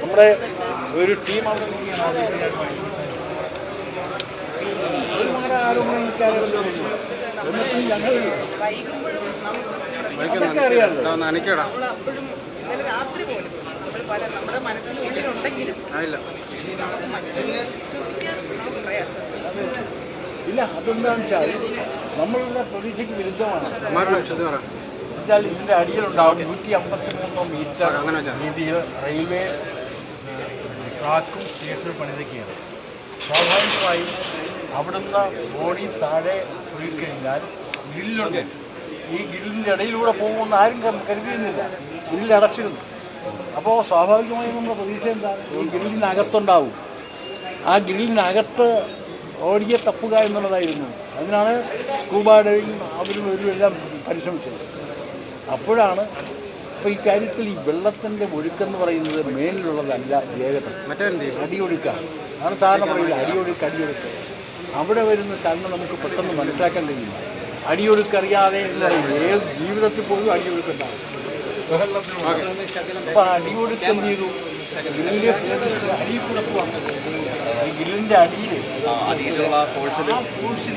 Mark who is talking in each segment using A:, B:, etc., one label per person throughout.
A: നമ്മുടെ ഒരു ടീം അവിടെ ഇല്ല. അതെന്താണെന്ന് വെച്ചാൽ നമ്മളുടെ പ്രതീക്ഷയ്ക്ക് വിരുദ്ധമാണ്. എന്നുവെച്ചാൽ ഇതിൻ്റെ അടിയിലുണ്ടാവും 153 മീറ്റർ വീതിയിൽ റെയിൽവേ ട്രാക്കും തിയേറ്ററും പണിതൊക്കെയാണ്. സ്വാഭാവികമായും അവിടുന്ന് ബോഡി താഴെ പോയിക്കഴിഞ്ഞാൽ ഗ്രില്ലുണ്ട്. ഈ ഗ്രില്ലിൻ്റെ ഇടയിലൂടെ പോകുമെന്ന് ആരും കരുതിയിരുന്നില്ല. ഗ്രില്ലടച്ചിരുന്നു. അപ്പോൾ സ്വാഭാവികമായും നമ്മുടെ പ്രതീക്ഷ എന്താണ്? ഈ ഗ്രില്ലിനകത്തുണ്ടാവും. ആ ഗ്രില്ലിനകത്ത് ഓടിയെ തപ്പുക എന്നുള്ളതായിരുന്നു. അതിനാണ് സ്കൂബ ഡൈവിങ് അവരും ഒരു എല്ലാം പരിശ്രമിച്ചത്. അപ്പോഴാണ് ഇപ്പോൾ ഈ കാര്യത്തിൽ ഈ വെള്ളത്തിൻ്റെ ഒഴുക്കെന്ന് പറയുന്നത് മേലിലുള്ളതല്ല, വേഗത അടിയൊഴുക്കാണ്. ആണ് സാധാരണ പറയുന്നത് അടിയൊഴുക്ക്. അവിടെ വരുന്ന ചലനം നമുക്ക് പെട്ടെന്ന് മനസ്സിലാക്കാൻ കഴിയില്ല. അടിയൊഴുക്കറിയാതെ എന്ന് പറയുന്നത് ഏത് ജീവിതത്തിൽ പോലും അടിയൊഴുക്കുണ്ടാകും. അപ്പോൾ അടിയൊഴുക്ക് എന്ത് ചെയ്തു? ഗ്രില്ലിൻ്റെ അടിയിൽ കൂടെ പോവാണ്. ഈ ഗ്രില്ലിൻ്റെ അടിയിൽ ആ ഫോഴ്സിൽ,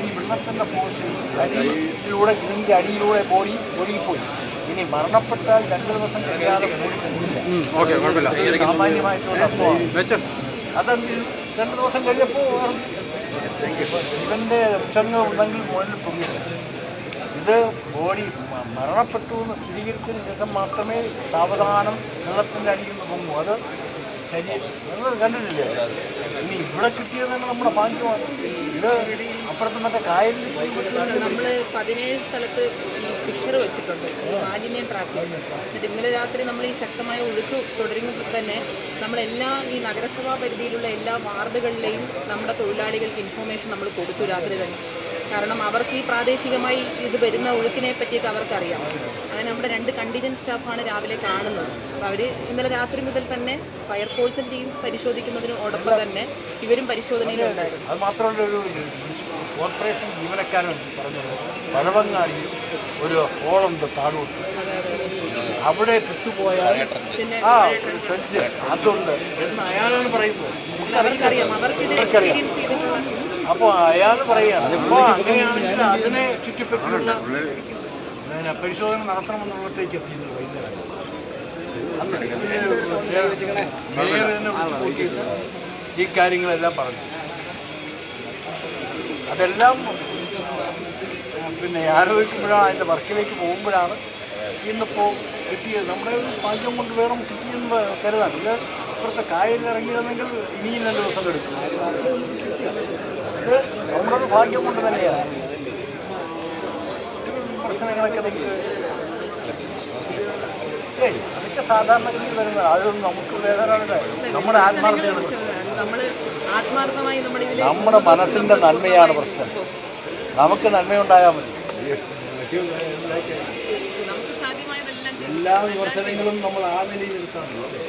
A: ഈ വെള്ളത്തിൻ്റെ ഫോഴ്സിൽ അടിയിലൂടെ ഗ്രില്ലിൻ്റെ അടിയിലൂടെ ബോഡി ഒഴുകിപ്പോയി. ഇനി മരണപ്പെട്ടാൽ 2 ദിവസം കഴിയാതെ ബോഡി സാമാന്യമായിട്ടുള്ള അർത്ഥമാണ്. അതെങ്കിൽ 2 ദിവസം കഴിഞ്ഞപ്പോൾ ഇവൻ്റെ വൃക്ഷങ്ങൾ ഉണ്ടെങ്കിൽ മുകളിൽ പൊങ്ങില്ല. ഇത് ബോഡി മരണപ്പെട്ടു എന്ന് സ്ഥിരീകരിച്ചതിന് ശേഷം മാത്രമേ സാവധാനം വെള്ളത്തിൻ്റെ അടിയിൽ നിന്ന് പൊങ്ങൂ. അത് ശരി, നിങ്ങൾ കണ്ടിട്ടില്ലേ? ഇനി ഇവിടെ കിട്ടിയത് തന്നെ നമ്മുടെ ഭാഗ്യമാണ്. ഇത് അപ്പുറത്ത് മറ്റേ കായലിൽ
B: നമ്മൾ 17 സ്ഥലത്ത് ഫിഷർ വെച്ചിട്ടുണ്ട്, മാലിന്യം ട്രാപ്പ് ചെയ്യുന്നുണ്ട്. എന്നിട്ട് ഇന്നലെ രാത്രി നമ്മൾ ഈ ശക്തമായ ഒഴുക്ക് തുടരുമ്പോൾ തന്നെ നമ്മളെല്ലാ ഈ നഗരസഭാ പരിധിയിലുള്ള എല്ലാ വാർഡുകളിലെയും നമ്മുടെ തൊഴിലാളികൾക്ക് ഇൻഫോർമേഷൻ നമ്മൾ കൊടുത്തു രാത്രി തന്നെ. കാരണം അവർക്ക് ഈ പ്രാദേശികമായി ഇത് വരുന്ന ഒഴുക്കിനെ പറ്റിയൊക്കെ അവർക്കറിയാം. അങ്ങനെ നമ്മുടെ 2 കണ്ടിജൻറ്റ് സ്റ്റാഫാണ് രാവിലെ കാണുന്നത്. അപ്പോൾ അവർ ഇന്നലെ രാത്രി മുതൽ തന്നെ ഫയർഫോഴ്സിൻ്റെയും പരിശോധിക്കുന്നതിനോടൊപ്പം തന്നെ ഇവരും പരിശോധനയിലുണ്ടായിരുന്നു.
A: അത് മാത്രമല്ല, ഒരു കോർപ്പറേഷൻ ജീവനക്കാരൻ പറഞ്ഞത് പഴവങ്ങാടി ഒരു ഹോളുണ്ട് താഴോട്ട്, അവിടെ പെട്ടുപോയാൽ ഫ്രിഡ്ജ് അതുണ്ട് എന്ന് അയാളാണ് പറയുന്നത്.
B: അവർക്കറിയാം, അവർക്കിത് എക്സ്പീരിയൻസ് ചെയ്തിട്ടുള്ള.
A: അപ്പോൾ അയാൾ പറയുകയാണ് അപ്പോൾ അങ്ങനെയാണെങ്കിൽ അതിനെ ചുറ്റിപ്പറ്റിയുള്ള പരിശോധന നടത്തണമെന്നുള്ളത്തേക്ക് എത്തിയിരുന്നു വൈകുന്നേരം. അന്ന് മേയർ തന്നെ വിളിച്ചിട്ട് ഈ കാര്യങ്ങളെല്ലാം പറഞ്ഞു. അതെല്ലാം പിന്നെ ആലോചിക്കുമ്പോഴാണ്, അതിൻ്റെ വർക്കിലേക്ക് പോകുമ്പോഴാണ് ഇന്നിപ്പോൾ കിട്ടിയത്. നമ്മുടെ ഭാഗ്യം കൊണ്ട് വേണം കിട്ടിയെന്ന് കരുതാൻ. ഇത് ഇപ്പുറത്തെ കായലിൽ ഇറങ്ങിയിരുന്നെങ്കിൽ ഇനിയും 2 ദിവസം എടുക്കും. ഇത് നമ്മുടെ ഒരു ഭാഗ്യം കൊണ്ട് തന്നെയാണ്. പ്രശ്നങ്ങളൊക്കെ നമുക്ക് അതൊക്കെ സാധാരണഗതിയിൽ വരുന്നത്. അതൊന്നും നമുക്ക് വേദനയുടെ നമ്മുടെ നമ്മുടെ മനസ്സിൻ്റെ നന്മയാണ് പ്രശ്നം. നമുക്ക് നന്മയുണ്ടായാൽ മതി. എല്ലാ വിമർശനങ്ങളും നമ്മൾ ആ നിലയിൽ എടുക്കാറുണ്ട്.